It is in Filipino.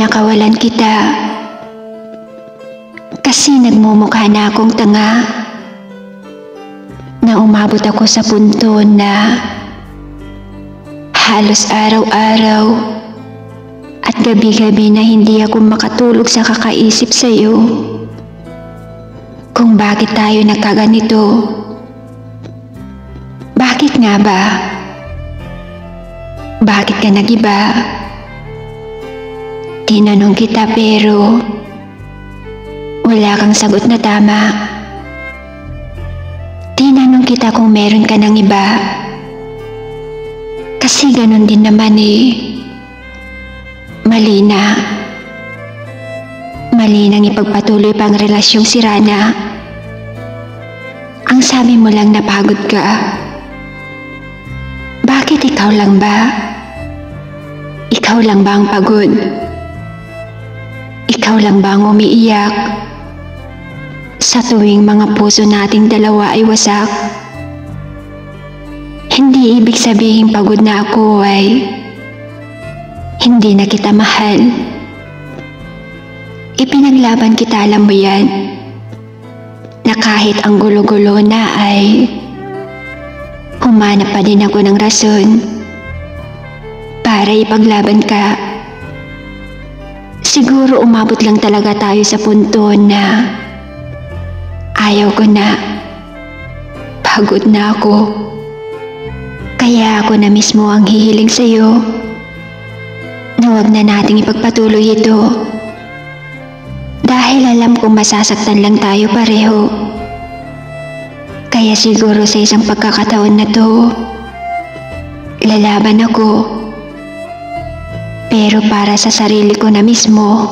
pinakawalan kita. Kasi nagmumukha na akong tanga na umabot ako sa punto na halos araw-araw at gabi-gabi na hindi ako makatulog sa kakaisip sa'yo kung bakit tayo nagkaganito. Bakit nga ba? Bakit ka nagiba? Tinanong kita pero wala kang sagot na tama. Tinanong kita kung meron ka ng iba. Kasi ganun din naman eh. Mali na. Mali nang ipagpatuloy pang relasyong sira na. Ang sabi mo lang napagod ka. Bakit ikaw lang ba? Ikaw lang ba ang pagod? Ikaw lang ba ang umiiyak? Sa tuwing mga puso nating dalawa ay wasak? Hindi ibig sabihin pagod na ako ay hindi na kita mahal. Ipinaglaban kita, alam mo yan, na kahit ang gulo-gulo na ay humanap pa din ako ng rason para ipaglaban ka. Siguro umabot lang talaga tayo sa punto na ayaw ko na. Pagod na ako. Kaya ako na mismo ang hihiling sa'yo na huwag na nating ipagpatuloy ito. Dahil alam kong masasaktan lang tayo pareho. Kaya siguro sa isang pagkakataon na to, lalaban ako. Pero para sa sarili ko na mismo.